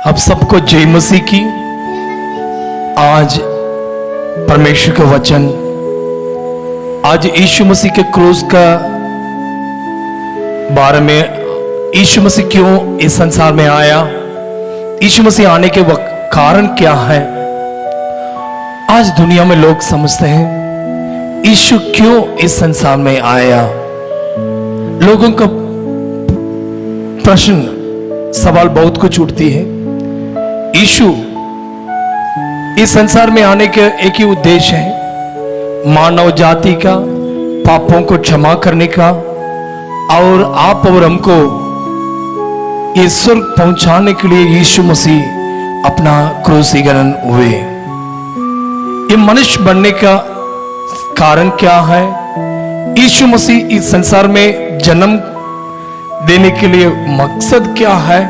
आप सबको जय मसीह की। आज परमेश्वर का वचन, आज यीशु मसीह के क्रूस का बारे में, यीशु मसीह क्यों इस संसार में आया, यीशु मसीह आने के कारण क्या है। आज दुनिया में लोग समझते हैं यीशु क्यों इस संसार में आया। लोगों का प्रश्न, सवाल बहुत कुछ उठती है। यीशु इस संसार में आने के एक ही उद्देश्य है, मानव जाति का पापों को क्षमा करने का और आप और हमको ये स्वर्ग पहुंचाने के लिए यीशु मसीह अपना क्रूसीकरण हुए। ये मनुष्य बनने का कारण क्या है, यीशु मसीह इस संसार में जन्म देने के लिए मकसद क्या है,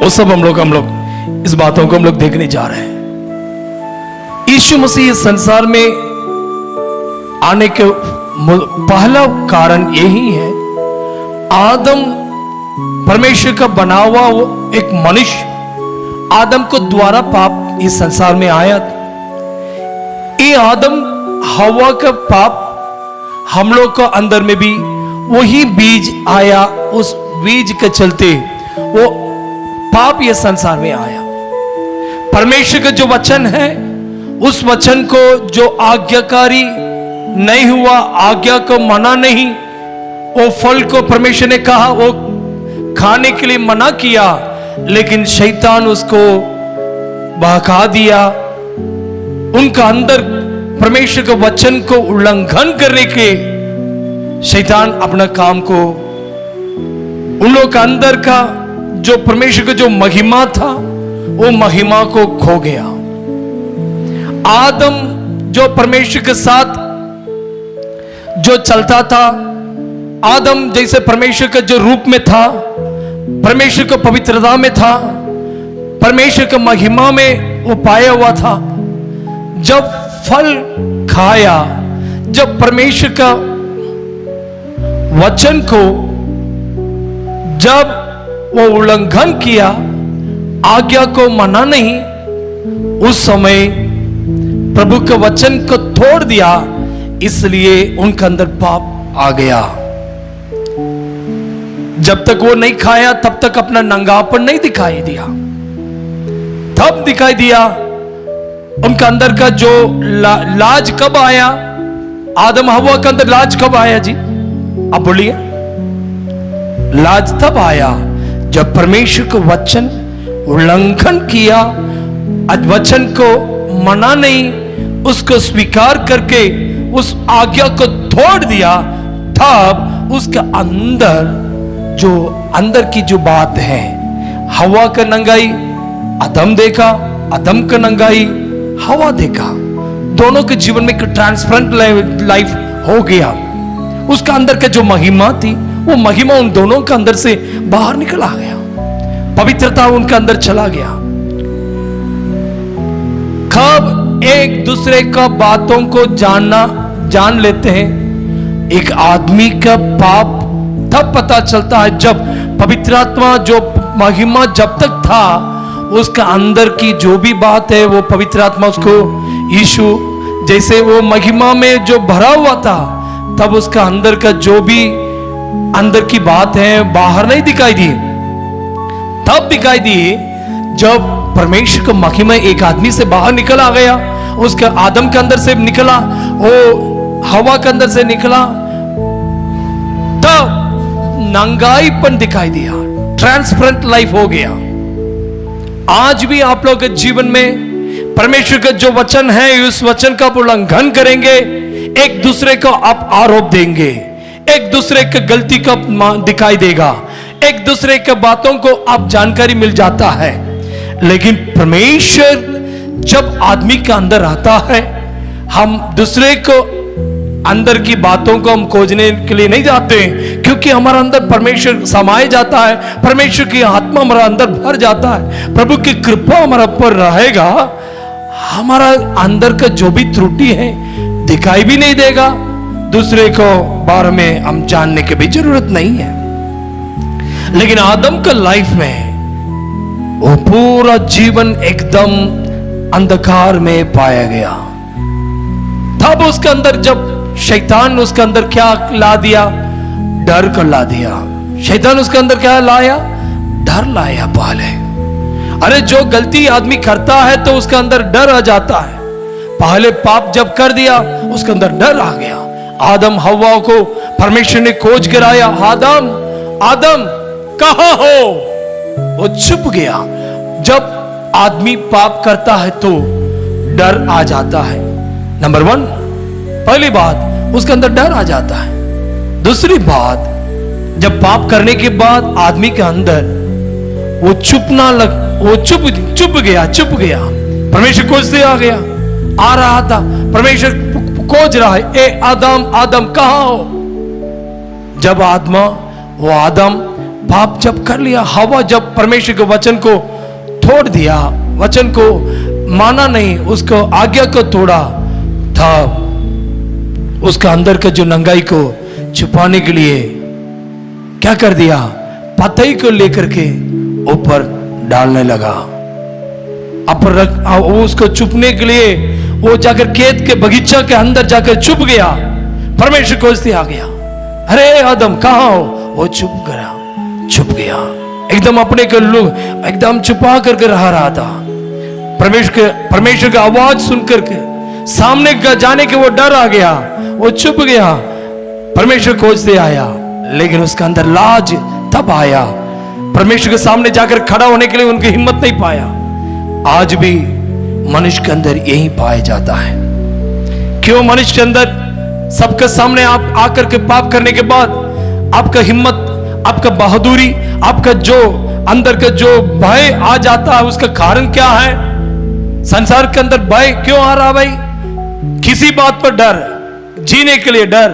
वो सब हम लोग इस बातों को हम लोग देखने जा रहे हैं। यीशु मसीह इस संसार में आने के पहला कारण यही है, आदम परमेश्वर का बना हुआ वो एक मनुष्य, आदम को द्वारा पाप इस संसार में आया। ये आदम हवा का पाप हम लोग को अंदर में भी वही बीज आया, उस बीज के चलते वो पाप ये संसार में आया। परमेश्वर का जो वचन है, उस वचन को जो आज्ञाकारी नहीं हुआ, आज्ञा को मना नहीं, वो फल को परमेश्वर ने कहा वो खाने के लिए मना किया, लेकिन शैतान उसको बहका दिया। उनका अंदर परमेश्वर के वचन को उल्लंघन करने के शैतान अपना काम को, उन लोग का अंदर का जो परमेश्वर का जो महिमा था, वो महिमा को खो गया। आदम जो परमेश्वर के साथ जो चलता था, आदम जैसे परमेश्वर का जो रूप में था, परमेश्वर को पवित्रता में था, परमेश्वर का महिमा में वो पाया हुआ था। जब फल खाया, जब परमेश्वर का वचन को जब वो उल्लंघन किया, आज्ञा को माना नहीं, उस समय प्रभु के वचन को तोड़ दिया, इसलिए उनके अंदर पाप आ गया। जब तक वो नहीं खाया तब तक अपना नंगापन नहीं दिखाई दिया। तब दिखाई दिया उनका अंदर का जो लाज कब आया, आदम हवा के अंदर लाज कब आया जी? अब बोलिए। लाज तब आया जब परमेश्वर को वचन उल्लंघन किया, वचन को मना नहीं, उसको स्वीकार करके उस आज्ञा को तोड़ दिया। तब उसके अंदर जो अंदर की जो बात है, हवा का नंगाई आदम देखा, आदम का नंगाई हवा देखा, दोनों के जीवन में एक ट्रांसपेरेंट लाइफ हो गया। उसका अंदर का जो महिमा थी, वो महिमा उन दोनों के अंदर से बाहर निकल आ गया, पवित्रता उनके अंदर चला गया। कब एक दूसरे का बातों को जान लेते हैं, एक आदमी का पाप तब पता चलता है जब पवित्र आत्मा जो महिमा जब तक था, उसका अंदर की जो भी बात है, वो पवित्र आत्मा उसको, यीशु जैसे वो महिमा में जो भरा हुआ था, तब उसका अंदर का जो भी अंदर की बात है बाहर नहीं दिखाई दी। तब दिखाई दी जब परमेश्वर का महिमा एक आदमी से बाहर निकल आ गया, उसका आदम के अंदर से निकला, वो हवा के अंदर से निकला, तब नंगाईपन दिखाई दिया, ट्रांसपेरेंट लाइफ हो गया। आज भी आप लोग के जीवन में परमेश्वर का जो वचन है, उस वचन का उल्लंघन करेंगे, एक दूसरे को आप आरोप देंगे, एक दूसरे की गलती का दिखाई देगा, एक दूसरे के बातों को आप जानकारी मिल जाता है। लेकिन परमेश्वर जब आदमी के अंदर आता है, हम दूसरे को अंदर की बातों को हम खोजने के लिए नहीं जाते हैं, क्योंकि हमारा अंदर परमेश्वर समाये जाता है, परमेश्वर की आत्मा हमारा अंदर भर जाता है, प्रभु की कृपा हमारा पर रहेगा। हमारा अंदर का जो भी त्रुटि है दिखाई भी नहीं देगा, दूसरे को बारे में हम जानने की भी जरूरत नहीं है। लेकिन आदम का लाइफ में वो पूरा जीवन एकदम अंधकार में पाया गया। तब उसके अंदर जब शैतान उसके अंदर क्या ला दिया? डर को ला दिया। शैतान उसके अंदर क्या लाया? डर लाया। पहले अरे जो गलती आदमी करता है तो उसके अंदर डर आ जाता है। पहले पाप जब कर दिया उसके अंदर डर आ गया। आदम हव्वा को परमेश्वर ने खोज कर आया, आदम आदम कहां हो? वो चुप गया। जब आदमी पाप करता है तो डर आ जाता है। नंबर 1 पहली बात, उसके अंदर डर आ जाता है। दूसरी बात, जब पाप करने के बाद आदमी के अंदर वो चुप गया। परमेश्वर खोजते आ गया, आ रहा था, परमेश्वर खोज रहा है, ए आदम आदम कहां हो? जब आदम पाप जब कर लिया, हवा जब परमेश्वर के वचन को तोड़ दिया, वचन को माना नहीं, उसको आज्ञा को तोड़ा था, उसका अंदर का जो नंगाई को छुपाने के लिए क्या कर दिया? पतई को लेकर के ऊपर डालने लगा। उसको छुपने के लिए वो जाकर खेत के बगीचा के अंदर जाकर छुप गया। परमेश्वर खोजते आ गया, अरे आदम कहां हो? वो छुप गया। एकदम अपने को लोग एकदम छुपा करके रहा था। परमेश्वर की आवाज सुनकर के सामने का जाने के वो डर आ गया, वो छुप गया। परमेश्वर खोजते आया, लेकिन उसके अंदर लाज तब आया। परमेश्वर के सामने जाकर खड़ा होने के लिए उनकी हिम्मत नहीं पाया। आज भी मनुष्य के अंदर यही पाया जाता है। क्यों मनुष्य के अंदर सबके सामने आप आकर के पाप करने के बाद आपका हिम्मत, आपका बहादुरी, आपका जो अंदर का जो भय आ जाता है, उसका कारण क्या है? संसार के अंदर भय क्यों आ रहा भाई? किसी बात पर डर, जीने के लिए डर,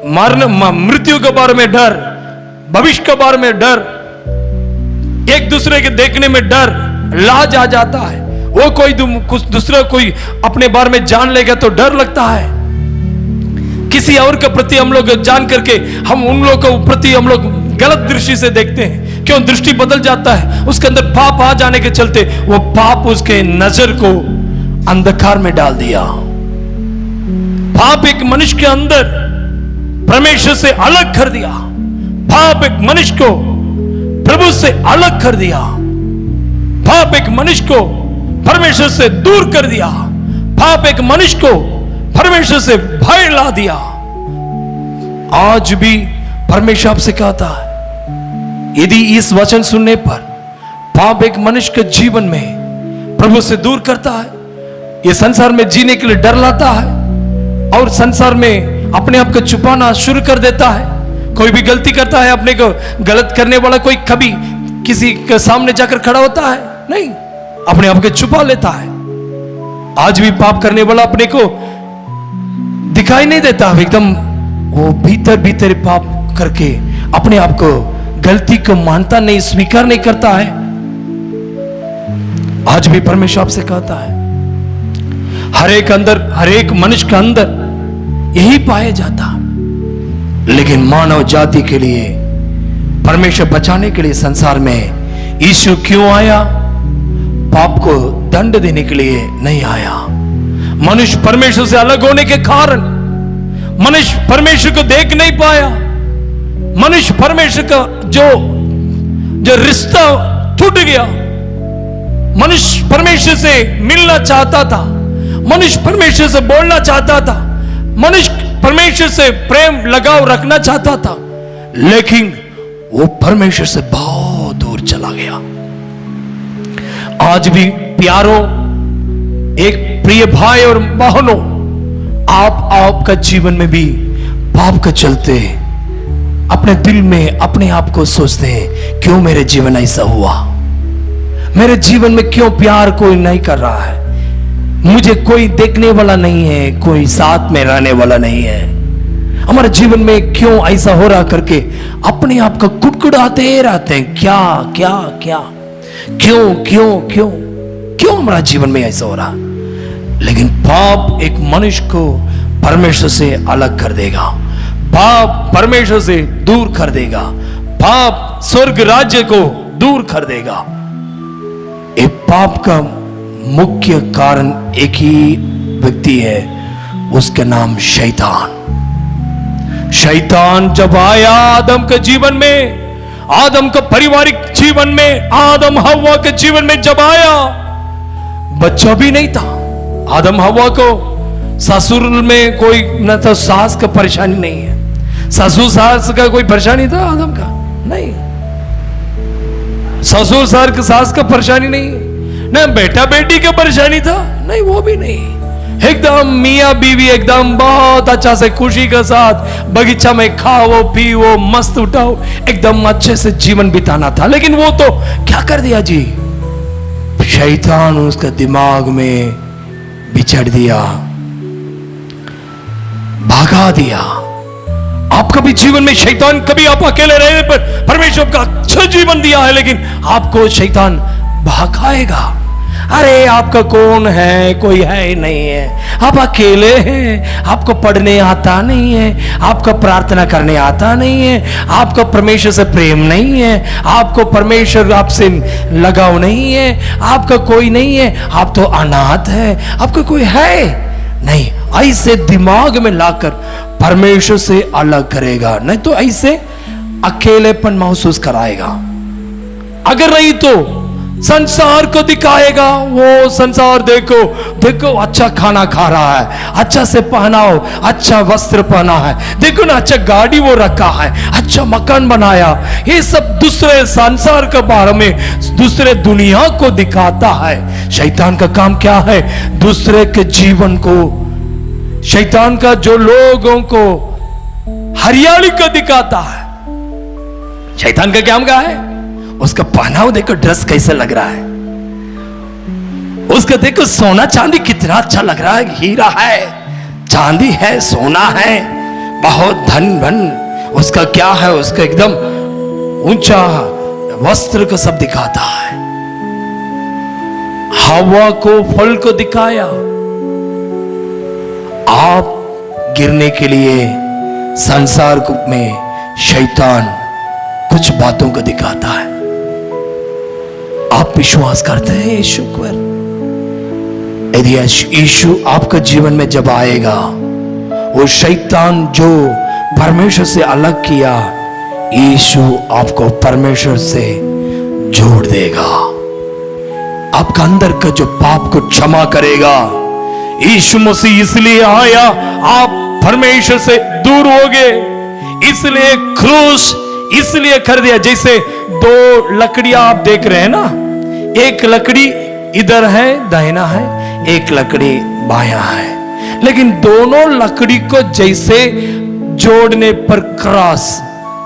मृत्यु के बारे में डर, भविष्य के बारे में डर, एक दूसरे के देखने में डर, लाज आ जाता है। वो कोई कुछ दूसरा कोई अपने बारे में जान लेगा तो डर लगता है। किसी और के प्रति हम लोग जान करके हम उन लोगों के प्रति हम लोग गलत दृष्टि से देखते हैं। क्यों? दृष्टि बदल जाता है। उसके अंदर पाप आ जाने के चलते वो पाप उसके नजर को अंधकार में डाल दिया। पाप एक मनुष्य के अंदर परमेश्वर से अलग कर दिया। पाप एक मनुष्य को प्रभु से अलग कर दिया। पाप एक मनुष्य को परमेश्वर से दूर कर दिया। पाप एक मनुष्य को परमेश्वर से भय ला दिया। आज भी परमेश्वर आपसे कहता है, यदि इस वचन सुनने पर पाप एक मनुष्य के जीवन में प्रभु से दूर करता है, ये संसार में जीने के लिए डर लाता है और संसार में अपने आप को छुपाना शुरू कर देता है। कोई भी गलती करता है, अपने को गलत करने वाला कोई कभी किसी के सामने जाकर खड़ा होता है नहीं, अपने आप को छुपा लेता है। आज भी पाप करने वाला अपने को दिखाई नहीं देता, एकदम वो भीतर भीतर पाप करके अपने आप को गलती को मानता नहीं, स्वीकार नहीं करता है। आज भी परमेश्वर आपसे कहता है, हर एक मनुष्य के अंदर यही पाया जाता, लेकिन मानव जाति के लिए परमेश्वर बचाने के लिए संसार में यीशु क्यों आया? पाप को दंड देने के लिए नहीं आया। मनुष्य परमेश्वर से अलग होने के कारण मनुष्य परमेश्वर को देख नहीं पाया। मनुष्य परमेश्वर का जो रिश्ता टूट गया। मनुष्य परमेश्वर से मिलना चाहता था, मनुष्य परमेश्वर से बोलना चाहता था, मनुष्य परमेश्वर से प्रेम लगाव रखना चाहता था, लेकिन वो परमेश्वर से बहुत दूर चला गया। आज भी प्यारों, एक प्रिय भाई और बहनों, आपका जीवन में भी पाप का चलते अपने दिल में अपने आप को सोचते हैं, क्यों मेरे जीवन ऐसा हुआ? मेरे जीवन में क्यों प्यार कोई नहीं कर रहा है? मुझे कोई देखने वाला नहीं है, कोई साथ में रहने वाला नहीं है। हमारे जीवन में क्यों ऐसा हो रहा करके अपने आप को कुटकुटाते रहते हैं। क्या क्या क्या, क्यों क्यों क्यों क्यों हमारा जीवन में ऐसा हो रहा? लेकिन पाप एक मनुष्य को परमेश्वर से अलग कर देगा। पाप परमेश्वर से दूर कर देगा। पाप स्वर्ग राज्य को दूर कर देगा। पाप का मुख्य कारण एक ही व्यक्ति है, उसका नाम शैतान। शैतान जब आया आदम के जीवन में, आदम का पारिवारिक जीवन में, आदम हव्वा के जीवन में जब आया, बच्चा भी नहीं था। आदम हव्वा को ससुर में कोई न तो सास का परेशानी नहीं है, ससुर सास का कोई परेशानी था आदम का नहीं, ससुर सास का परेशानी नहीं, न बेटा बेटी का परेशानी था नहीं, वो भी नहीं। एकदम मियां बीवी एकदम बहुत अच्छा से खुशी के साथ बगीचा में खाओ पियो मस्त उठाओ, एकदम अच्छे से जीवन बिताना था। लेकिन वो तो क्या कर दिया जी, शैतान उसका दिमाग में बिछड़ दिया, भगा दिया। आपका भी जीवन में शैतान, कभी आप अकेले रहने पर परमेश्वर का अच्छा जीवन दिया है, लेकिन आपको शैतान भगाएगा। अरे आपका कौन है, कोई है ही नहीं है, आप अकेले हैं, आपको पढ़ने आता नहीं है, आपको प्रार्थना करने आता नहीं है, आपको परमेश्वर से प्रेम नहीं है, आपको परमेश्वर आपसे लगाव नहीं है, आपका कोई नहीं है, आप तो अनाथ है, आपका कोई है नहीं। ऐसे दिमाग में लाकर परमेश्वर से अलग करेगा, नहीं तो ऐसे अकेलेपन महसूस कराएगा। अगर नहीं तो संसार को दिखाएगा, वो संसार देखो देखो अच्छा खाना खा रहा है, अच्छा से पहनाओ, अच्छा वस्त्र पहना है, देखो ना अच्छा गाड़ी वो रखा है, अच्छा मकान बनाया, ये सब दूसरे संसार के बारे में दूसरे दुनिया को दिखाता है। शैतान का काम क्या है, दूसरे के जीवन को, शैतान का जो लोगों को हरियाली को दिखाता है। शैतान का काम क्या है, उसका पहनाव देखो, ड्रेस कैसे लग रहा है, उसका देखो सोना चांदी कितना अच्छा लग रहा है, हीरा है, चांदी है, सोना है, बहुत धन धन उसका क्या है, उसका एकदम ऊंचा वस्त्र को सब दिखाता है। हवा को फल को दिखाया, आप गिरने के लिए संसार में शैतान कुछ बातों को दिखाता है। आप विश्वास करते हैं यीशु पर? यदि यीशु आपका जीवन में जब आएगा, वो शैतान जो परमेश्वर से अलग किया, यीशु आपको परमेश्वर से जोड़ देगा, आपका अंदर का जो पाप को क्षमा करेगा। यीशु मसीह इसलिए आया, आप परमेश्वर से दूर हो गए, इसलिए क्रूस इसलिए कर दिया। जैसे दो लकड़ियां आप देख रहे हैं ना, एक लकड़ी इधर है दाहिना है, एक लकड़ी बायां है, लेकिन दोनों लकड़ी को जैसे जोड़ने पर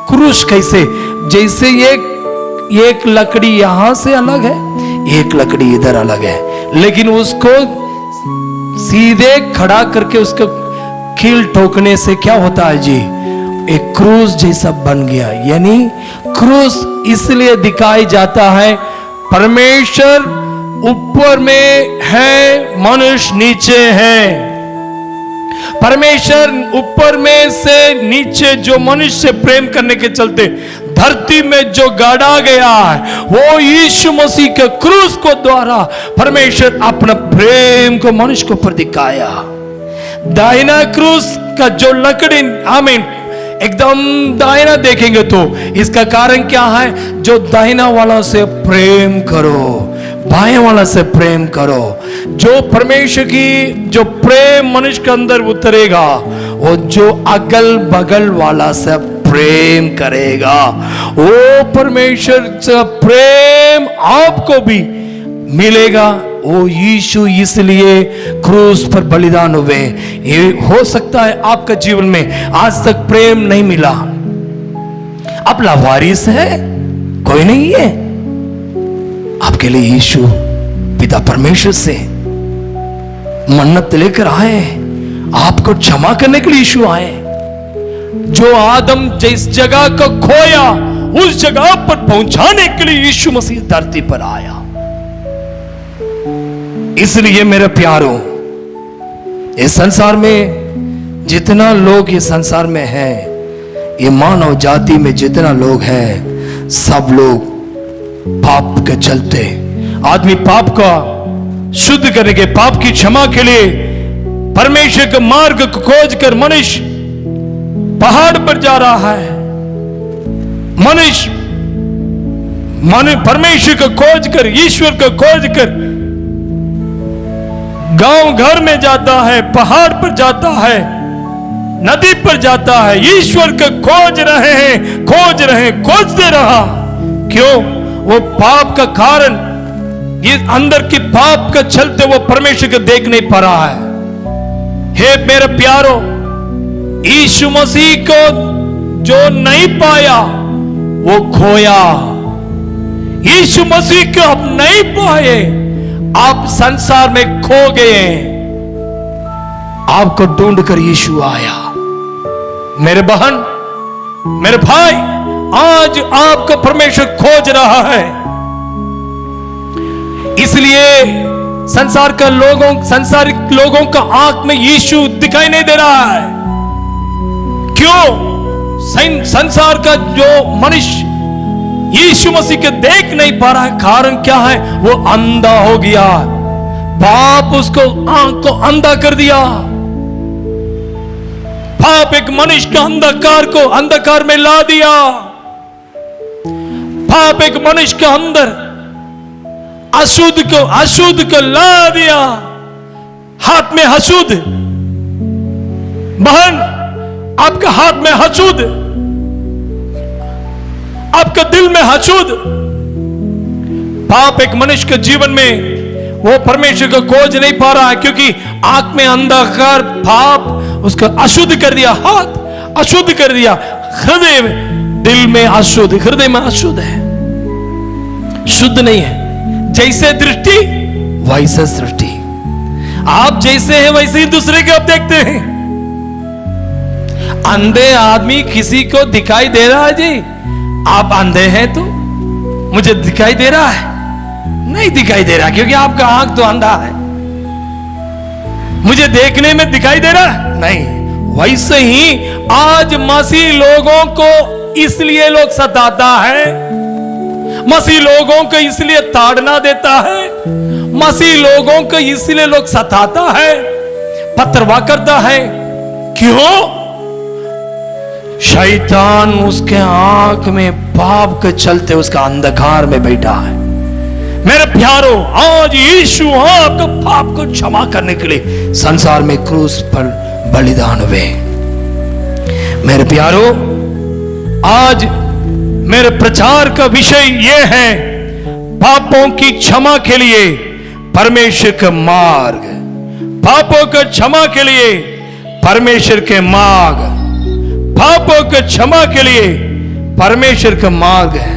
क्रूस कैसे, जैसे एक लकड़ी यहां से अलग है, एक लकड़ी इधर अलग है, लेकिन उसको सीधे खड़ा करके उसको कील ठोकने से क्या होता है जी, एक क्रूस जैसा बन गया। यानी क्रूस इसलिए दिखाई जाता है, परमेश्वर ऊपर में है, मनुष्य नीचे है। परमेश्वर ऊपर में से नीचे जो मनुष्य से प्रेम करने के चलते धरती में जो गाड़ा गया है, वो यीशु मसीह के क्रूस को द्वारा परमेश्वर अपना प्रेम को मनुष्य को ऊपर दिखाया। दाहिना क्रूस का जो लकड़ी, आमीन, एकदम दाहिना देखेंगे तो इसका कारण क्या है, जो दाहिना वाला से प्रेम करो, बाएं वाला से प्रेम करो। जो परमेश्वर की जो प्रेम मनुष्य के अंदर उतरेगा, वो जो अगल बगल वाला से प्रेम करेगा, वो परमेश्वर से प्रेम आपको भी मिलेगा। वो यीशु इसलिए क्रूस पर बलिदान हुए। ये हो सकता है आपका जीवन में आज तक प्रेम नहीं मिला, आप लावारिस है, कोई नहीं है, आपके लिए यीशु पिता परमेश्वर से मन्नत लेकर आए, आपको क्षमा करने के लिए यीशु आए। जो आदम जिस जगह को खोया, उस जगह पर पहुंचाने के लिए यीशु मसीह धरती पर आया। इसलिए मेरे प्यारों, इस संसार में जितना लोग इस संसार में है, ये मानव जाति में जितना लोग हैं, सब लोग पाप के चलते आदमी पाप का शुद्ध करने के, पाप की क्षमा के लिए परमेश्वर के मार्ग को खोज कर मनुष्य पहाड़ पर जा रहा है। मनुष्य परमेश्वर को खोज कर, ईश्वर को खोज कर गांव घर में जाता है, पहाड़ पर जाता है, नदी पर जाता है, ईश्वर को खोज रहे हैं, खोजते रहा। क्यों? वो पाप का कारण, ये अंदर की पाप का चलते वो परमेश्वर को देख नहीं पा रहा है। हे मेरे प्यारो, यीशु मसीह को जो नहीं पाया वो खोया। यीशु मसीह को आप नहीं पाए, आप संसार में खो गए। आपको ढूंढ कर यीशु आया। मेरे बहन, मेरे भाई, आज आपको परमेश्वर खोज रहा है। इसलिए संसारिक लोगों का आंख में यीशु दिखाई नहीं दे रहा है। क्यों? संसार का जो मनुष्य यीशु मसीह के देख नहीं पा रहा है। कारण क्या है? वो अंधा हो गया। पाप उसको आंख को अंधा कर दिया। पाप एक मनुष्य का अंधकार में ला दिया। पाप एक मनुष्य के अंदर अशुद्ध को ला दिया। हाथ में अशुद्ध, बहन आपका हाथ में अशुद्ध, आपका दिल में अशुद्ध। पाप एक मनुष्य के जीवन में वो परमेश्वर को खोज नहीं पा रहा है, क्योंकि आंख में अंधकार, पाप उसको अशुद्ध कर दिया, हाथ अशुद्ध कर दिया, हृदय में अशुद्ध है, शुद्ध नहीं है। जैसे दृष्टि वैसे सृष्टि। आप जैसे हैं वैसे ही दूसरे को आप देखते हैं। अंधे आदमी किसी को दिखाई दे रहा है जी, आप अंधे हैं तो मुझे दिखाई दे रहा है? नहीं दिखाई दे रहा, क्योंकि आपका आंख तो अंधा है। मुझे देखने में दिखाई दे रहा है? नहीं। वैसे ही आज मसीह लोगों को इसलिए लोग सताता है, मसीह लोगों को इसलिए ताड़ना देता है, मसीह लोगों को इसलिए लोग सताता है, पथरवाह करता है। क्यों? शैतान उसके आंख में पाप के चलते उसका अंधकार में बैठा है। मेरे प्यारो, आज यीशु आपके पाप को क्षमा करने के लिए संसार में क्रूस पर बलिदान हुए। मेरे प्यारो, आज मेरे प्रचार का विषय यह है, पापों की क्षमा के लिए परमेश्वर का मार्ग। पापों का क्षमा के लिए परमेश्वर के मार्ग, पापों का क्षमा के लिए परमेश्वर का मार्ग है।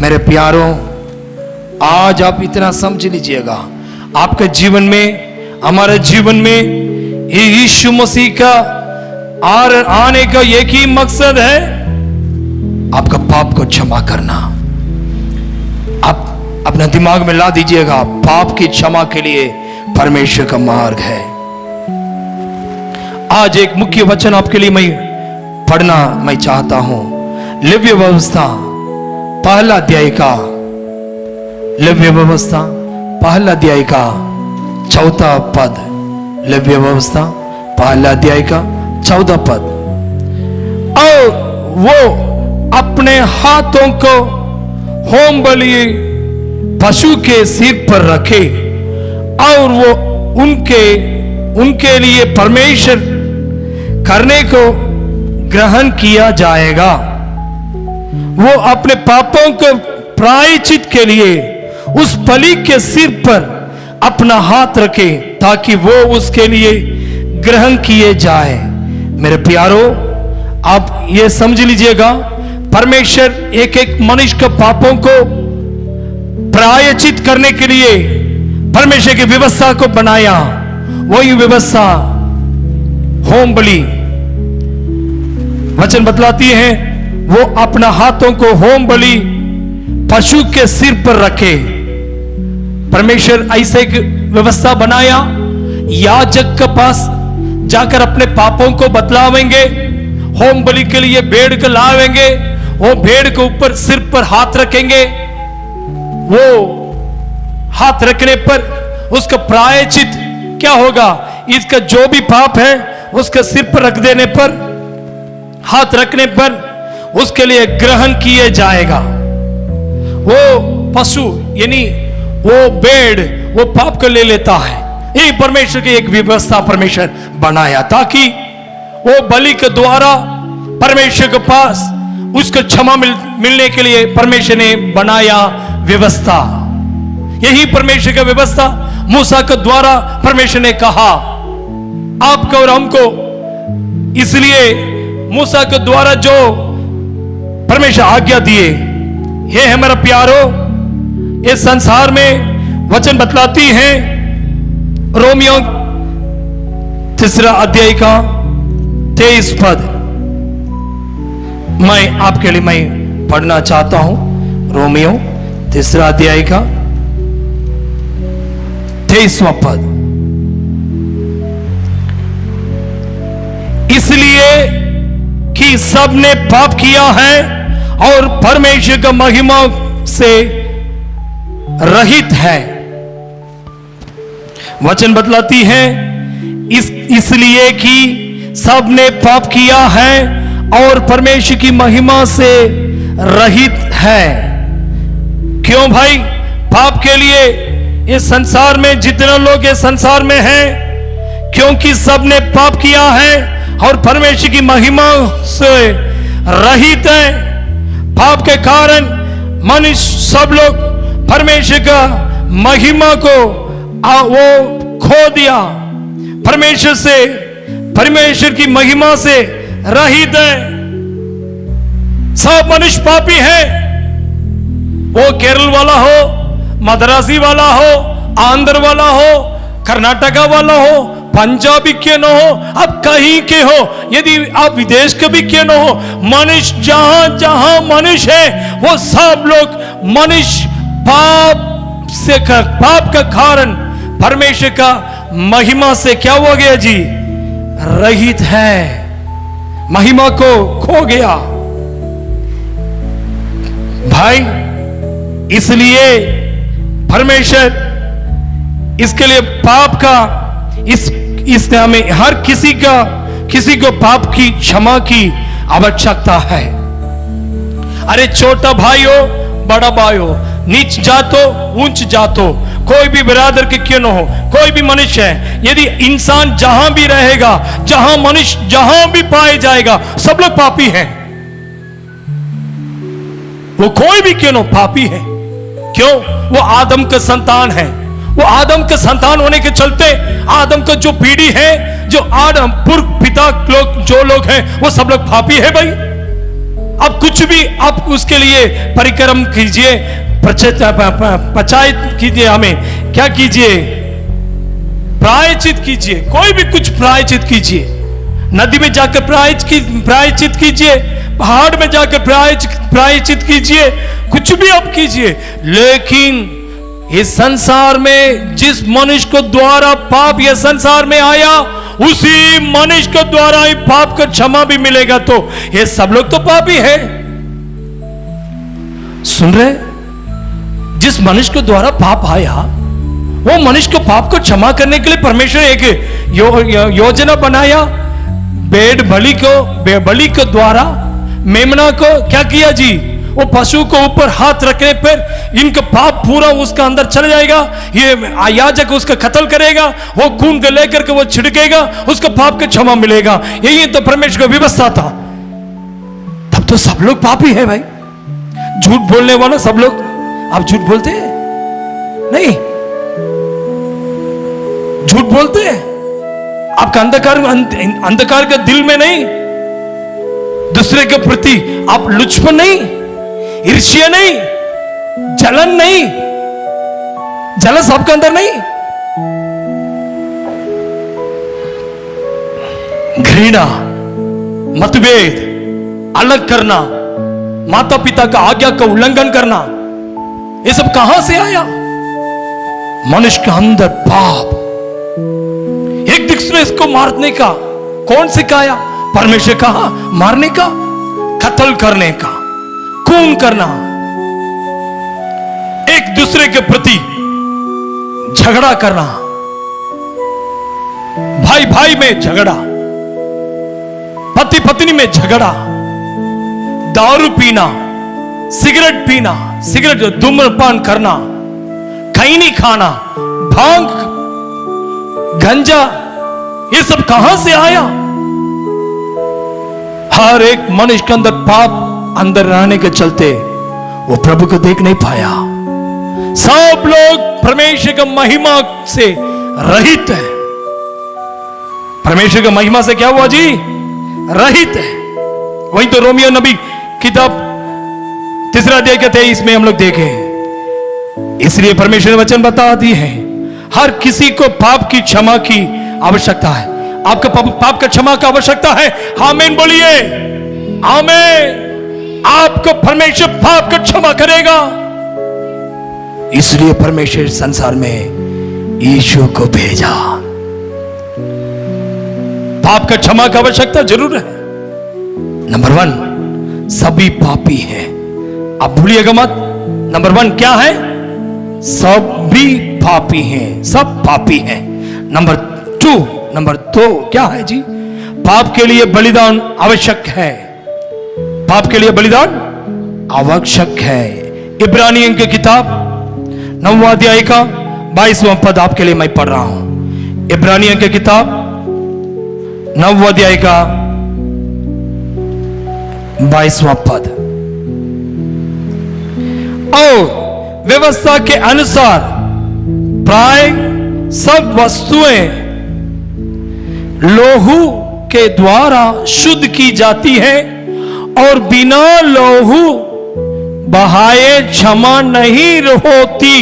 मेरे प्यारों, आज आप इतना समझ लीजिएगा, आपके जीवन में, हमारे जीवन में यीशु मसीह का आने का एक ही मकसद है, आपका पाप को क्षमा करना। आप अपना दिमाग में ला दीजिएगा, पाप की क्षमा के लिए परमेश्वर का मार्ग है। आज एक मुख्य वचन आपके लिए पढ़ना मैं चाहता हूं। लेव्य व्यवस्था पहला अध्याय का, लेव्य व्यवस्था पहला अध्याय का 14 पद। लेव्य व्यवस्था पहला अध्याय का 14 पद। और वो अपने हाथों को होम बलि पशु के सिर पर रखे और वो उनके लिए परमेश्वर करने को ग्रहण किया जाएगा। वो अपने पापों को प्रायश्चित के लिए उस बलि के सिर पर अपना हाथ रखे ताकि वो उसके लिए ग्रहण किए जाए। मेरे प्यारो, आप ये समझ लीजिएगा, परमेश्वर एक एक मनुष्य के पापों को प्रायश्चित करने के लिए परमेश्वर की व्यवस्था को बनाया। वही व्यवस्था होम बलि वचन बतलाती है, वो अपना हाथों को होम बलि पशु के सिर पर रखे। परमेश्वर ऐसे एक व्यवस्था बनाया, याजक के पास जाकर अपने पापों को बतलावेंगे, होम बलि के लिए भेड़ को लावेंगे, वो भेड़ के ऊपर सिर पर हाथ रखेंगे, वो हाथ रखने पर उसका प्रायश्चित क्या होगा? इसका जो भी पाप है उसका सिर पर रख देने पर, हाथ रखने पर उसके लिए ग्रहण किए जाएगा। वो पशु यानी वो भेड़ वो पाप को ले लेता है। ये परमेश्वर की एक व्यवस्था परमेश्वर बनाया ताकि वो बलि के द्वारा परमेश्वर के पास उसको क्षमा मिलने के लिए परमेश्वर ने बनाया व्यवस्था। यही परमेश्वर का व्यवस्था मूसा के द्वारा परमेश्वर ने कहा आपको और हमको। इसलिए मूसा के द्वारा जो परमेश्वर आज्ञा दिए, हे हमारा प्यारो, इस संसार में वचन बतलाती हैं रोमियो 3 अध्याय का 23 पद। मैं आपके लिए मैं पढ़ना चाहता हूं। रोमियो 3 अध्याय का 23वां पद। इसलिए कि सबने पाप किया है और परमेश्वर का महिमा से रहित है। वचन बतलाती है इसलिए कि सबने पाप किया है और परमेश्वर की महिमा से रहित है। क्यों भाई? पाप के लिए इस संसार में जितने लोग इस संसार में हैं, क्योंकि सबने पाप किया है और परमेश्वर की महिमा से रहित है। पाप के कारण मनुष्य सब लोग परमेश्वर का महिमा को वो खो दिया। परमेश्वर से, परमेश्वर की महिमा से रहित है। सब मनुष्य पापी है। वो केरल वाला हो, मद्रासी वाला हो, आंध्र वाला हो, कर्नाटका वाला हो, पंजाबी क्यों न हो, अब कहीं के हो, यदि आप विदेश के भी क्यों न हो, मनुष्य जहां जहां मनुष्य है वो सब लोग मनुष्य पाप का कारण परमेश्वर का महिमा से क्या हो गया जी? रहित है। महिमा को खो गया भाई। इसलिए परमेश्वर इसके लिए पाप का इस में हर किसी को पाप की क्षमा की आवश्यकता है। अरे छोटा भाई हो, बड़ा भाई हो, नीच जातो ऊंच जातो, कोई भी बिरादर के क्यों न हो, कोई भी मनुष्य है, यदि इंसान जहां भी रहेगा, जहां मनुष्य जहां भी पाए जाएगा, सब लोग पापी हैं। वो कोई भी क्यों न पापी है। क्यों? वो आदम का संतान है। वो आदम के संतान होने के चलते आदम का जो पीढ़ी है, जो आदम पूर्व पिता लोग जो लोग हैं, वो सब लोग पापी है भाई। अब कुछ भी आप उसके लिए परिक्रम कीजिए, पचायत कीजिए, हमें क्या कीजिए? प्रायश्चित कीजिए। कोई भी कुछ प्रायश्चित कीजिए। नदी में जाकर प्रायश्चित कीजिए, पहाड़ में जाकर प्रायश्चित कीजिए, कुछ भी आप कीजिए। लेकिन इस संसार में जिस मनुष्य को द्वारा पाप यह संसार में आया, उसी मनुष्य को द्वारा ही पाप का क्षमा भी मिलेगा। तो ये सब लोग तो पापी है। सुन रहे? जिस मनुष्य को द्वारा पाप आया, वो मनुष्य को पाप को क्षमा करने के लिए परमेश्वर एक योजना बनाया। बलि के द्वारा मेमना को क्या किया जी? वो पशु को ऊपर हाथ रखने पर इनका पाप पूरा उसका अंदर चला जाएगा। ये याजक उसका कत्ल करेगा, वो खून को लेकर के वो छिड़केगा, उसका पाप का क्षमा मिलेगा। यही तो परमेश्वर का व्यवस्था था। तब तो सब लोग पापी है भाई। झूठ बोलने वाला सब लोग, आप झूठ बोलते हैं? नहीं, झूठ बोलते हैं। आपका अंधकार का दिल में नहीं, दूसरे के प्रति आप लुचपन नहीं, ईर्ष्या नहीं, जलन नहीं, जलस आपके अंदर नहीं, घृणा, मतभेद, अलग करना, माता पिता का आज्ञा का उल्लंघन करना, ये सब कहां से आया? मनुष्य के अंदर पाप। एक दूसरे को मारने का कौन सिखाया? परमेश्वर कहा मारने का, कत्ल करने का, खून करना, एक दूसरे के प्रति झगड़ा करना, भाई भाई में झगड़ा, पति पत्नी में झगड़ा, दारू पीना, सिगरेट पीना, सिगरेट धूम्रपान करना, खैनी खाना, भांग, गंजा, ये सब कहां से आया? हर एक मनुष्य के अंदर पाप अंदर रहने के चलते वो प्रभु को देख नहीं पाया। सब लोग परमेश्वर की महिमा से रहित है। परमेश्वर की महिमा से क्या हुआ जी? रहित है। वही तो रोमियो नबी किताब 3 अध्याय के 23 में हम लोग देखे। इसलिए परमेश्वर ने वचन बता दी है, हर किसी को पाप की क्षमा की आवश्यकता है। आपका पाप का क्षमा का आवश्यकता है। आमीन बोलिए, आमीन। आपको परमेश्वर पाप का क्षमा करेगा। इसलिए परमेश्वर संसार में यीशु को भेजा। पाप का क्षमा का आवश्यकता जरूर है। नंबर 1, सभी पापी हैं। आप भूलिएगा मत। नंबर 1 क्या है? सभी पापी हैं, सब पापी हैं। नंबर 2 क्या है जी? पाप के लिए बलिदान आवश्यक है। पाप के लिए बलिदान आवश्यक है। इब्रानियों की किताब 9 अध्याय का 22वां पद आपके लिए मैं पढ़ रहा हूं। इब्रानियों की किताब 9 अध्याय का 22वां पद। और व्यवस्था के अनुसार प्राय सब वस्तुएं लोहू के द्वारा शुद्ध की जाती है और बिना लोहू बहाए क्षमा नहीं होती।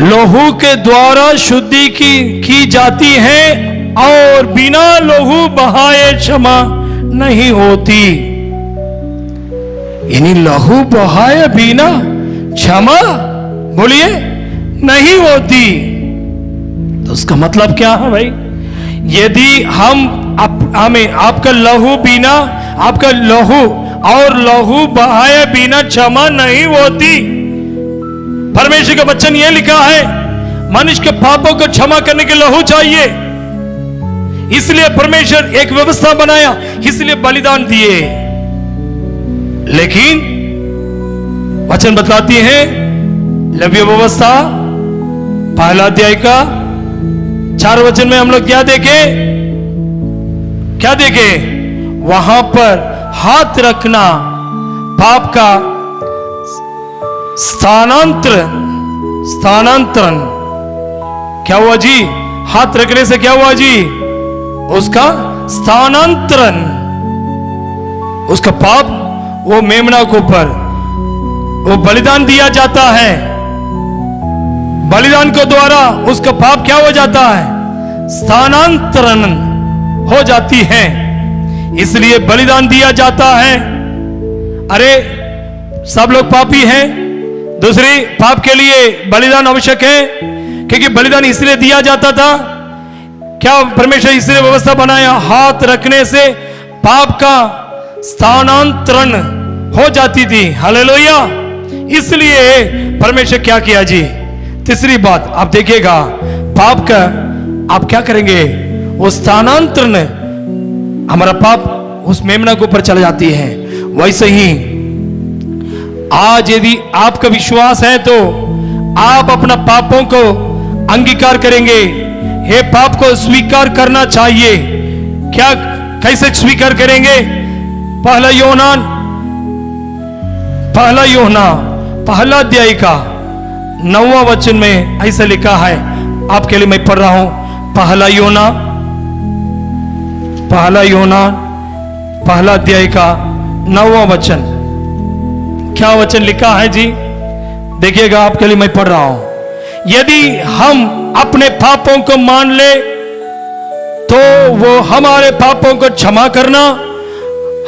लोहू के द्वारा शुद्धि की जाती है और बिना लोहू बहाए क्षमा नहीं होती। यानी लहू बहाए बिना क्षमा बोलिए नहीं होती। तो उसका मतलब क्या है भाई? यदि हमें आपका लहू बिना, आपका लहू और लहू बहाए बिना क्षमा नहीं होती। परमेश्वर का वचन यह लिखा है, मनुष्य के पापों को क्षमा करने के लहू चाहिए। इसलिए परमेश्वर एक व्यवस्था बनाया, इसलिए बलिदान दिए। लेकिन वचन बताती है, लेवीय व्यवस्था 1 अध्याय का 4 वचन में हम लोग क्या देखे? वहां पर हाथ रखना पाप का स्थानांतरण क्या हुआ जी? हाथ रखने से क्या हुआ जी? उसका स्थानांतरण, उसका पाप वो मेमना के ऊपर वो बलिदान दिया जाता है। बलिदान के द्वारा उसका पाप क्या हो जाता है? स्थानांतरण हो जाती है। इसलिए बलिदान दिया जाता है। अरे सब लोग पापी हैं, दूसरी पाप के लिए बलिदान आवश्यक है। क्योंकि बलिदान इसलिए दिया जाता था, क्या परमेश्वर इसलिए व्यवस्था बनाया, हाथ रखने से पाप का स्थानांतरण हो जाती थी। हालेलुया। इसलिए परमेश्वर क्या किया जी? तीसरी बात आप देखिएगा, पाप का आप क्या करेंगे? वो स्थानांतरण, हमारा पाप उस मेमना के ऊपर चला जाती है। वैसे ही आज यदि आपका विश्वास है तो आप अपना पापों को अंगीकार करेंगे। हे पाप को स्वीकार करना चाहिए। क्या, कैसे स्वीकार करेंगे? 1 यूहन्ना 1 अध्याय का 9वां वचन में ऐसा लिखा है, आपके लिए मैं पढ़ रहा हूं। 1 यूहन्ना 1 अध्याय का 9वां वचन। क्या वचन लिखा है जी? देखिएगा, आपके लिए मैं पढ़ रहा हूं। यदि हम अपने पापों को मान ले तो वो हमारे पापों को क्षमा करना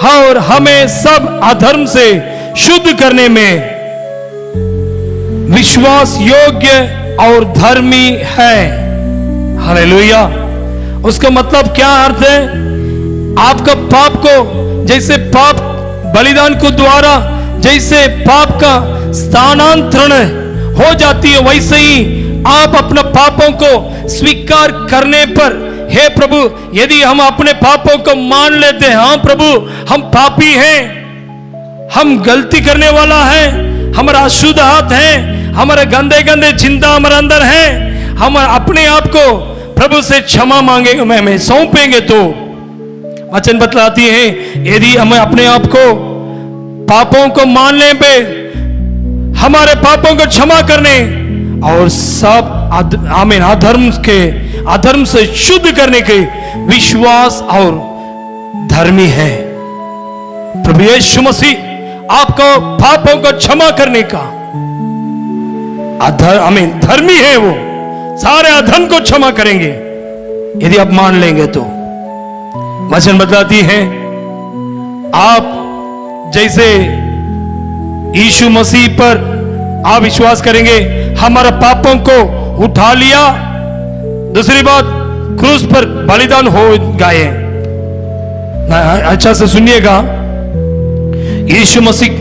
और हमें सब अधर्म से शुद्ध करने में विश्वास योग्य और धर्मी है। हालेलुया। उसका मतलब क्या अर्थ है? आपका पाप को, जैसे पाप बलिदान को द्वारा जैसे पाप का स्थानांतरण हो जाती है, वैसे ही आप अपने पापों को स्वीकार करने पर, हे प्रभु, यदि हम अपने पापों को मान लेते हैं, हाँ प्रभु हम पापी हैं, हम गलती करने वाला है, हमारा अशुद्ध हाथ है, हमारे गंदे गंदे चिंता हमारे अंदर है, हम अपने आप को प्रभु से क्षमा मांगेंगे, हमें सौंपेंगे, तो वचन बतलाती है यदि हम अपने आप को पापों को मानने पे हमारे पापों को क्षमा करने और सब आमीन अधर्म से शुद्ध करने के विश्वास और धर्मी है। प्रभु यीशु मसीह आपको पापों को क्षमा करने का धर्मी है, वो सारे अधर्म को क्षमा करेंगे यदि आप मान लेंगे तो। वचन बताती है आप जैसे यीशु मसीह पर आप विश्वास करेंगे, हमारे पापों को उठा लिया, दूसरी बात क्रूस पर बलिदान हो गए। अच्छा से सुनिएगा, यीशु मसीह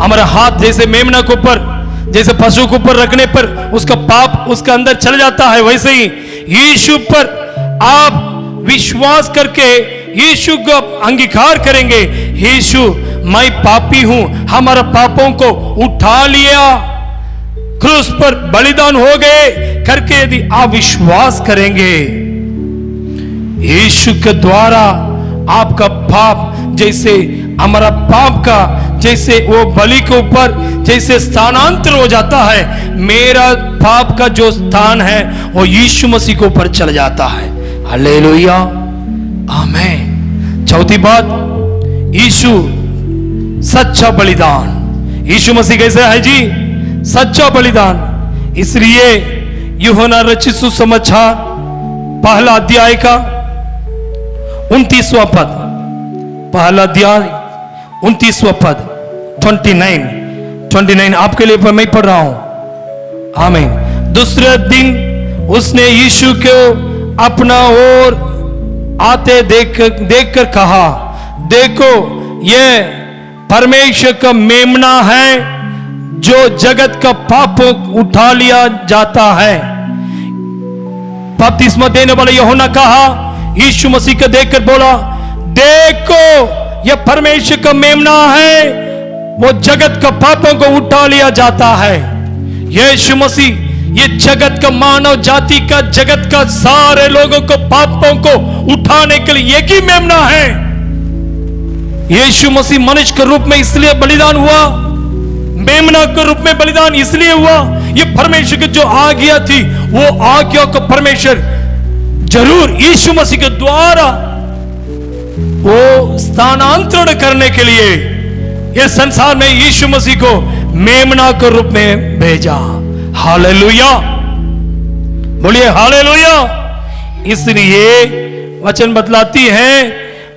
हमारा हाथ जैसे मेमना के ऊपर, जैसे पशु के ऊपर रखने पर उसका पाप उसका अंदर चल जाता है, वैसे ही यीशु पर आप विश्वास करके यीशु को अंगीकार करेंगे, यीशु मैं पापी हूं, हमारे पापों को उठा लिया, क्रूस पर बलिदान हो गए करके यदि आप विश्वास करेंगे, यीशु के द्वारा आपका पाप जैसे हमारा पाप का जैसे वो बलि के ऊपर जैसे स्थानांतर हो जाता है, मेरा पाप का जो स्थान है वो यीशु मसीह के ऊपर चल जाता है। हालेलुया, आमीन। चौथी बात, यीशु सच्चा बलिदान। यीशु मसीह कैसे है जी? सच्चा बलिदान। इसलिए यूहन्ना रचित सुसमाचार पहला अध्याय का 29वां पद, पहला अध्याय 29वां पद 29 आपके लिए मैं पढ़ रहा हूं। आमीन। दूसरे दिन उसने यीशु को अपना ओर आते देखकर कहा, देखो ये परमेश्वर का मेमना है जो जगत का पाप उठा लिया जाता है। बपतिस्मा देने वाले यूहन्ना कहा, यीशु मसीह को देखकर बोला, देखो यह परमेश्वर का मेमना है, वो जगत का पापों को उठा लिया जाता है। यीशु मसीह ये जगत का, मानव जाति का, जगत का सारे लोगों को पापों को उठाने के लिए एक ही मेमना है। यीशु मसीह मनुष्य के रूप में इसलिए बलिदान हुआ, मेमना के रूप में बलिदान इसलिए हुआ, ये परमेश्वर की जो आज्ञा थी वो आज्ञा को परमेश्वर जरूर यीशु मसीह के द्वारा वो स्थानांतरण करने के लिए ये संसार में यीशु मसीह को मेमना के रूप में भेजा। हालेलुया, बोलिए हालेलुया। इसलिए वचन बतलाती है,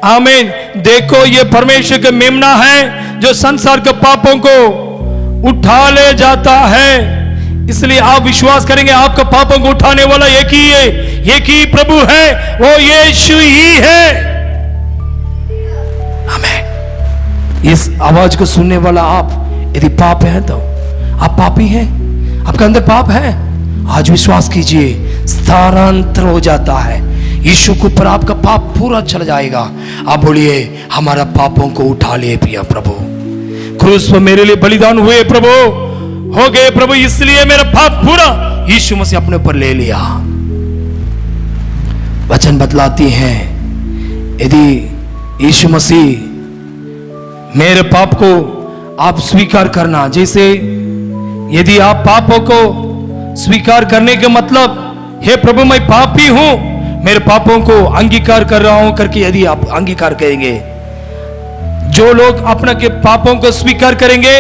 आमीन, देखो ये परमेश्वर का मेमना है जो संसार के पापों को उठा ले जाता है। इसलिए आप विश्वास करेंगे आपका पापों को उठाने वाला एक ही है, एक ही प्रभु है, वो यीशु ही है। आमीन। इस आवाज को सुनने वाला आप यदि पाप है तो आप पापी हैं, आपके अंदर पाप है, आज विश्वास कीजिए, स्थानांतर हो जाता है, यीशु के ऊपर आपका पाप पूरा चल जाएगा। आप बोलिए, हमारा पापों को उठा लिए पिया प्रभु, क्रूस पर मेरे लिए बलिदान हुए प्रभु, हो गए प्रभु, इसलिए मेरा पाप पूरा यीशु मसीह अपने ऊपर ले लिया। वचन बतलाती है, यदि यीशु मसीह मेरे पाप को आप स्वीकार करना, जैसे यदि आप पापों को स्वीकार करने के मतलब, हे प्रभु मैं पापी हूं, मेरे पापों को अंगीकार कर रहा हूं करके यदि आप अंगीकार करेंगे, जो लोग अपना के पापों को स्वीकार करेंगे,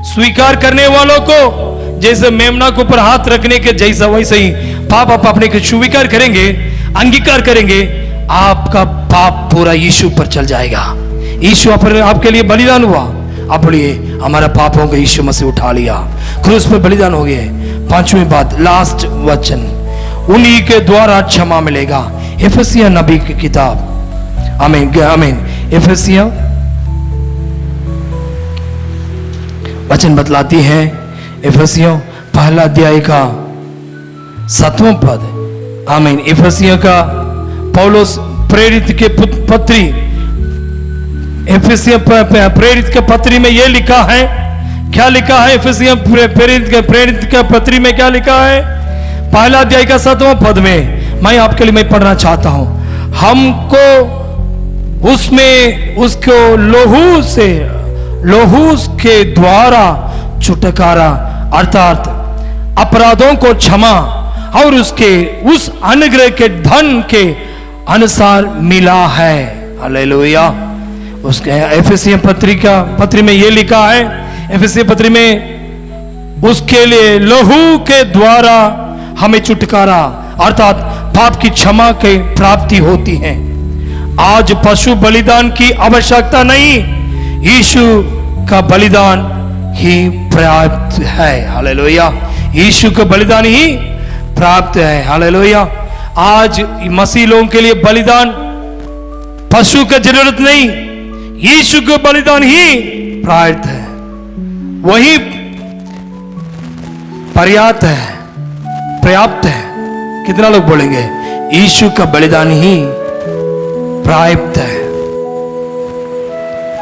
स्वीकार करने वालों को जैसे मेमना के ऊपर हाथ रखने के जैसा वैसे ही पाप आप अपने को स्वीकार करेंगे, अंगीकार करेंगे, आपका पाप पूरा यीशु पर चल जाएगा। यीशु आपके लिए बलिदान हुआ, आप बोलिए हमारा पापों को यीशु मसीह उठा लिया, क्रूस पर बलिदान हो गए। पांचवी बात, लास्ट वचन, उन्हीं के द्वारा क्षमा मिलेगा। इफिसियों नबी की किताब, आमीन आमीन, इफिसियों वचन बतलाती है, इफिसियों पहला अध्याय का 7वां पद। आमीन। इफिसियों का पौलुस प्रेरित के पत्री, इफिसियों प्रेरित के पत्री में यह लिखा है, क्या लिखा है? इफिसियों प्रेरित के पत्री में क्या लिखा है? पहला अध्याय का 7वां पद में मैं आपके लिए मैं पढ़ना चाहता हूं। हमको उसमें उसको लोहू के द्वारा छुटकारा अर्थात अपराधों को क्षमा और उसके उस अनुग्रह के धन के अनुसार मिला है। हालेलुया। उसके एफेसियों पत्री में यह लिखा है, एफेसियों पत्री में उसके लिए लोहू के द्वारा हमें छुटकारा अर्थात पाप की क्षमा की प्राप्ति होती है। आज पशु बलिदान की आवश्यकता नहीं, यीशु का बलिदान ही प्राप्त है। हालेलुया। यीशु का बलिदान ही प्राप्त है। हालेलुया। आज मसीह लोगों के लिए बलिदान पशु की जरूरत नहीं, यीशु का बलिदान ही प्राप्त है, वही पर्याप्त है। कितना लोग बोलेंगे यीशु का बलिदान ही प्राप्त है?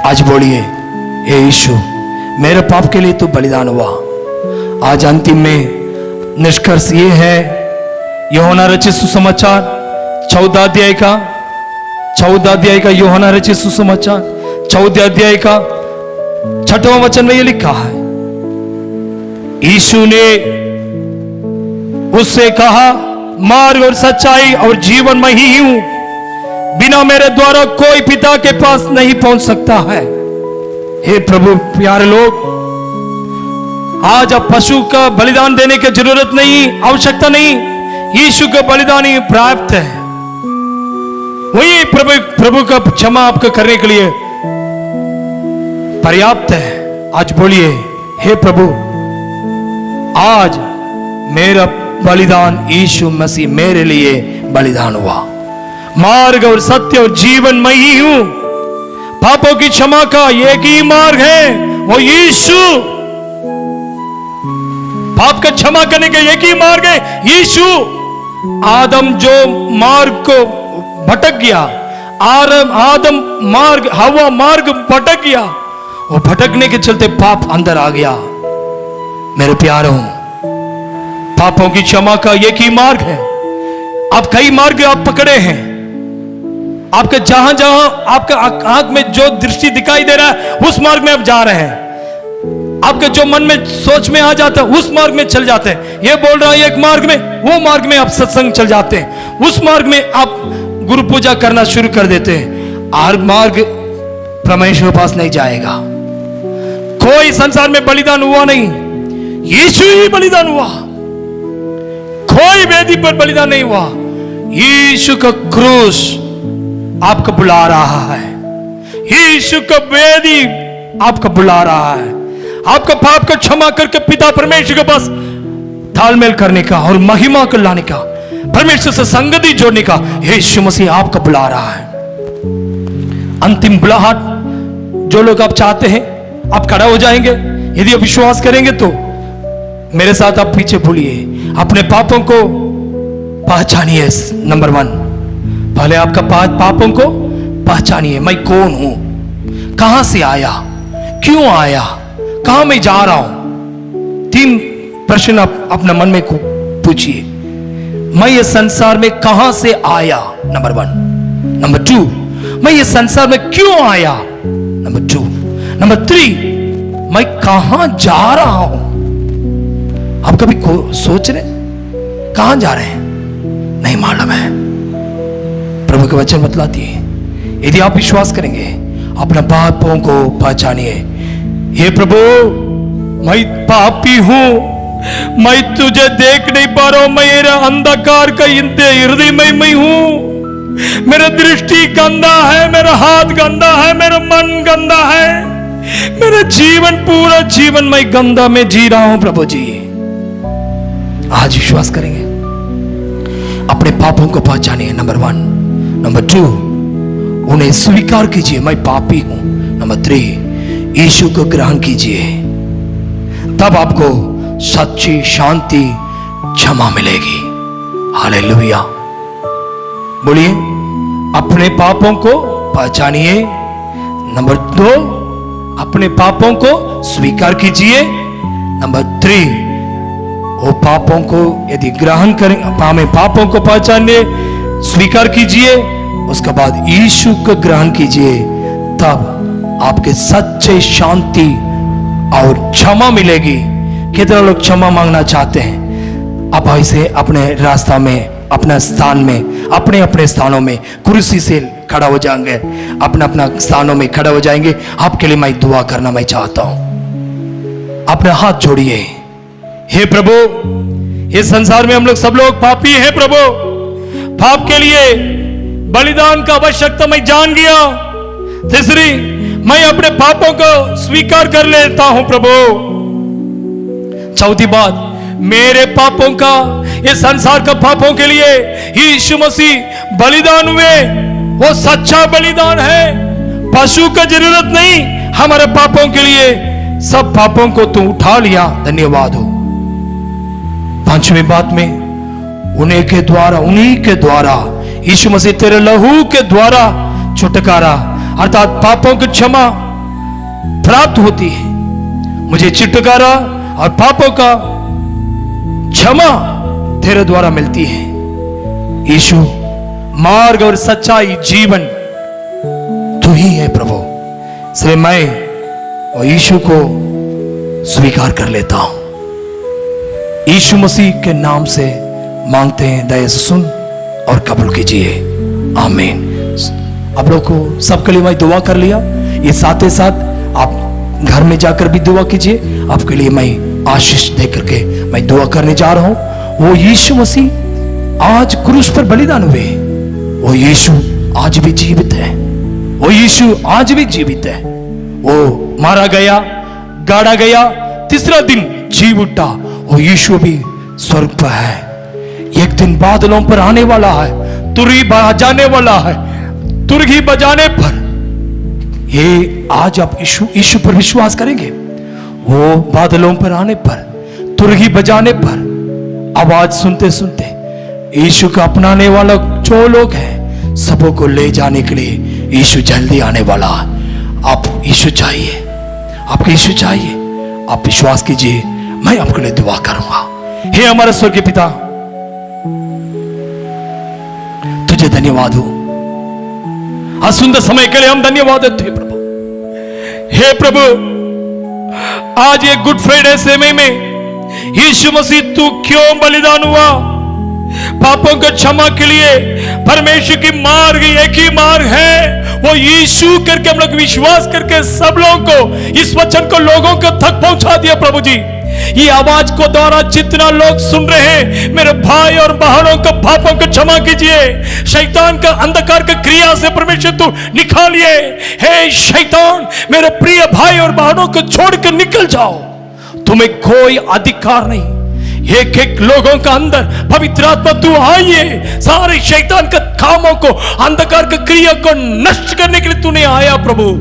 आज बोलिए, हे यीशु मेरे पाप के लिए तो बलिदान हुआ। आज अंतिम में निष्कर्ष ये है, यूहन्ना रचित सुसमाचार 14 अध्याय का यूहन्ना रचित सुसमाचार 14 अध्याय का 6वां वचन में यह लिखा है, यीशु ने उससे कहा, मार्ग और सच्चाई और जीवन मैं ही हूं, बिना मेरे द्वारा कोई पिता के पास नहीं पहुंच सकता है। हे प्रभु प्यारे लोग, आज अब पशु का बलिदान देने की जरूरत नहीं, आवश्यकता नहीं, यीशु का बलिदान ही प्राप्त है। वही प्रभु का क्षमा आपको करने के लिए पर्याप्त है। आज बोलिए, हे प्रभु आज मेरा बलिदान यीशु मसीह मेरे लिए बलिदान हुआ। मार्ग और सत्य और जीवन मैं ही हूं। पापों की क्षमा का एक ही मार्ग है, वो यीशु। पाप का क्षमा करने का एक ही मार्ग है, यीशु। आदम जो मार्ग को भटक गया, आदम मार्ग, हवा मार्ग भटक गया, वो भटकने के चलते पाप अंदर आ गया। मेरे प्यारों, पापों की क्षमा का एक ही मार्ग है। आप कई मार्ग आप पकड़े हैं, आपके जहां जहां आपके आंख में जो दृष्टि दिखाई दे रहा है उस मार्ग में आप जा रहे हैं। आपके जो मन में सोच में आ जाता है उस मार्ग में चल जाते हैं। ये बोल रहा है एक मार्ग में, वो मार्ग में आप सत्संग चल जाते हैं, उस मार्ग में आप गुरु पूजा करना शुरू कर देते हैं। हर मार्ग परमेश्वर के पास नहीं जाएगा। कोई संसार में बलिदान हुआ नहीं, यीशु ही बलिदान हुआ। कोई वेदी पर बलिदान नहीं हुआ। यीशु का क्रूस आपको बुला रहा है, यीशु का वेदी आपको बुला रहा है, आपका पाप को क्षमा करके पिता परमेश्वर के पास तालमेल करने का और महिमा को लाने का, परमेश्वर से संगति जोड़ने का यीशु मसीह आपको बुला रहा है। अंतिम बुलाहट जो लोग आप चाहते हैं, आप खड़ा हो जाएंगे। यदि आप विश्वास करेंगे तो मेरे साथ आप पीछे बोलिए, अपने पापों को पहचानिए। नंबर 1, पहले आपका पापों को पहचानिए। मैं कौन हूं, कहां से आया, क्यों आया, कहां मैं जा रहा हूं। 3 प्रश्न आप अपने मन में पूछिए। मैं ये संसार में कहां से आया, नंबर 1। नंबर 2, मैं ये संसार में क्यों आया, नंबर 2। नंबर 3, मैं कहां जा रहा हूं। आप कभी सोच रहे कहां जा रहे हैं? नहीं मालूम है। प्रभु के वचन बतलाती है, यदि आप विश्वास करेंगे अपने पापों को पहचानिए। हे प्रभु, मैं पापी हूं, मैं तुझे देख नहीं पा रहा हूं, मेरा अंधकार का हृदय में मैं हूं। मेरा दृष्टि गंदा है, मेरा हाथ गंदा है, मेरा मन गंदा है, मेरा जीवन पूरा जीवन मैं गंदा में जी रहा हूं। प्रभु जी, आज विश्वास करेंगे, अपने पापों को पहचानिए। नंबर 1। नंबर 2, उन्हें स्वीकार कीजिए, मैं पापी हूं। नंबर 3, यीशु को ग्रहण कीजिए, तब आपको सच्ची शांति क्षमा मिलेगी। हालेलुया। बोलिए, अपने पापों को पहचानिए। नंबर 2, अपने पापों को स्वीकार कीजिए। नंबर 3, वो पापों को यदि ग्रहण करें, हमें पापों को पहचानिए, स्वीकार कीजिए, उसके बाद यीशु को ग्रहण कीजिए, तब आपके सच्चे शांति और क्षमा मिलेगी। कितने लोग क्षमा मांगना चाहते हैं? आप ऐसे अपने रास्ता में, अपने स्थान में, अपने अपने स्थानों में कुर्सी से खड़ा हो जाएंगे, अपना अपना स्थानों में खड़ा हो जाएंगे। आपके लिए मैं दुआ करना मैं चाहता हूं। अपने हाथ जोड़िए। हे प्रभु, इस संसार में हम लोग सब लोग पापी हैं प्रभु। पाप के लिए बलिदान का आवश्यकता मैं जान गया। तीसरी, मैं अपने पापों को स्वीकार कर लेता हूं प्रभु। चौथी बात, मेरे पापों का, इस संसार का पापों के लिए यीशु मसीह बलिदान हुए। वो सच्चा बलिदान है, पशु का जरूरत नहीं। हमारे पापों के लिए सब पापों को तू उठा लिया, धन्यवाद हो। पांचवी बात में, उन्हीं के द्वारा यीशु मसीह तेरे लहू के द्वारा छुटकारा अर्थात पापों की क्षमा प्राप्त होती है। मुझे छुटकारा और पापों का क्षमा तेरे द्वारा मिलती है। यीशु, मार्ग और सच्चाई, जीवन तू ही है प्रभु। इसलिए मैं और यीशु को स्वीकार कर लेता हूं। यीशु मसीह के नाम से मांगते हैं, दया से सुन और कबूल कीजिए। आमीन। आप लोग को सबके लिए मैं दुआ कर लिया। ये साथ ही साथ आप घर में जाकर भी दुआ कीजिए। आपके लिए मैं आशीष दे करके मैं दुआ करने जा रहा हूं। वो यीशु मसीह आज क्रूस पर बलिदान हुए, वो यीशु आज भी जीवित है। वो यीशु आज भी जीवित है। वो मारा गया, गाड़ा गया, तीसरा दिन जी उठा। वो यीशु भी स्वर्ग पर है। एक दिन बादलों पर आने वाला है, तुरही बजाने वाला है। तुरही बजाने पर ये आज आप यीशु पर विश्वास करेंगे, वो बादलों पर आने पर, तुरही बजाने पर, आवाज सुनते सुनते यीशु को अपनाने वाला जो लोग हैं सबों को ले जाने के लिए यीशु जल्दी आने वाला है। आप यीशु चाहिए, आपको यीशु चाहिए, आप विश्वास कीजिए। मैं आपके लिए दुआ करूंगा। हे हमारे स्वर्गीय पिता, तुझे धन्यवाद हो। आज सुंदर समय के लिए हम धन्यवाद देते हैं प्रभु। हे प्रभु, आज ये गुड फ्राइडे समय में यीशु मसीह तू क्यों बलिदान हुआ? पापों को क्षमा के लिए परमेश्वर की मार्ग एक ही मार्ग है, वो यीशु करके हम लोग विश्वास करके सब लोगों को इस वचन को लोगों को तक पहुंचा दिया प्रभु जी। ये आवाज को द्वारा जितना लोग सुन रहे हैं, मेरे भाई और बहनों को पापों को क्षमा कीजिए। शैतान का अंधकार के क्रिया से परमेश्वर तू निकालिए। हे शैतान, मेरे प्रिय भाई और बहनों को छोड़कर निकल जाओ। तुम्हें कोई अधिकार नहीं। एक एक लोगों का अंदर पवित्र आत्मा तू आइए, सारे शैतान के कामों को, अंधकार के क्रिया को नष्ट करने के लिए तूने आया प्रभु।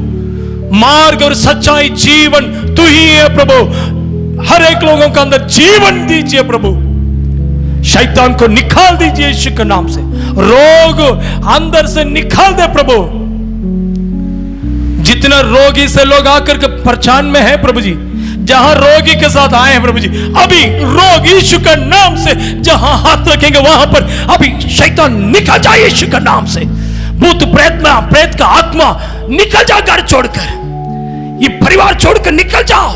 मार्ग और सच्चाई, जीवन तू ही है प्रभु। हर एक लोगों के अंदर जीवन दीजिए प्रभु। शैतान को निकाल दीजिए यीशु के नाम से। रोग अंदर से निकाल दे प्रभु। जितना रोगी से लोग आकर के परेशान में है प्रभु जी, जहां रोगी के साथ आए हैं प्रभु जी, अभी रोग यीशु के नाम से जहां हाथ रखेंगे वहां पर अभी शैतान निकल जाए यीशु के नाम से। भूत प्रेत का आत्मा निकल जा, घर छोड़कर, ये परिवार छोड़कर निकल जाओ,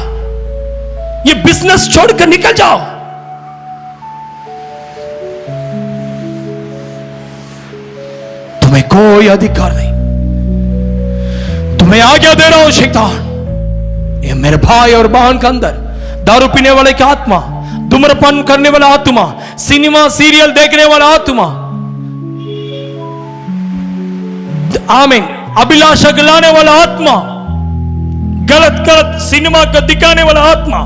ये बिजनेस छोड़कर निकल जाओ। तुम्हें कोई अधिकार नहीं। तुम्हें आज्ञा दे रहा हूं शैतान, ये मेरे भाई और बहन के अंदर दारू पीने वाले की आत्मा, धूम्रपान करने वाला आत्मा, सिनेमा सीरियल देखने वाला आत्मा, आमीन, अभिलाषा लाने वाला आत्मा, गलत गलत सिनेमा को दिखाने वाला आत्मा,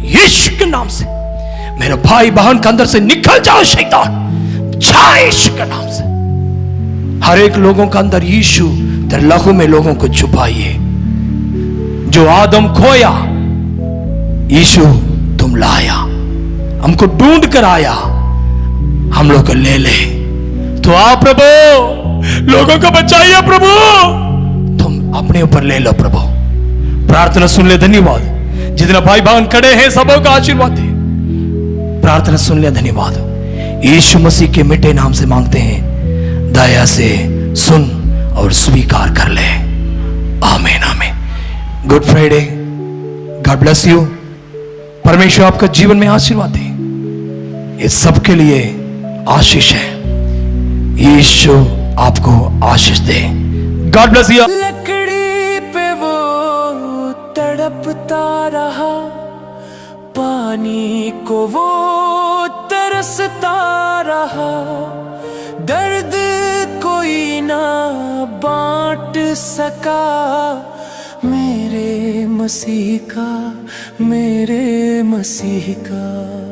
यीशु के नाम से मेरे भाई बहन के अंदर से निकल जाओ शैतान, जाए यीशु के नाम से। हर एक लोगों के अंदर यीशु तेरे लहू में लोगों को छुपाइए। जो आदम खोया यीशु तुम लाया। हमको ढूंढ कर आया, हम लोग को ले ले। तो आप प्रभु लोगों को बचाइए प्रभु, तुम अपने ऊपर ले लो प्रभु। प्रार्थना सुन ले, धन्यवाद। जितने भाई बहन खड़े हैं सबों का आशीर्वाद दे। प्रार्थना सुन ले, धन्यवाद। यीशु मसीह के मिटे नाम से मांगते हैं, दया से सुन और स्वीकार कर ले। आमीन आमीन। Good Friday, God bless you. परमेश्वर आपका जीवन में आशीर्वाद दे। ये सबके लिए आशीष है। यीशु आपको आशीष दे। God bless you. लकड़ी पे वो तड़पता रहा, पानी को वो तरसता रहा, दर्द कोई ना बांट सका, मेरे मसीह का, मेरे मसीह का।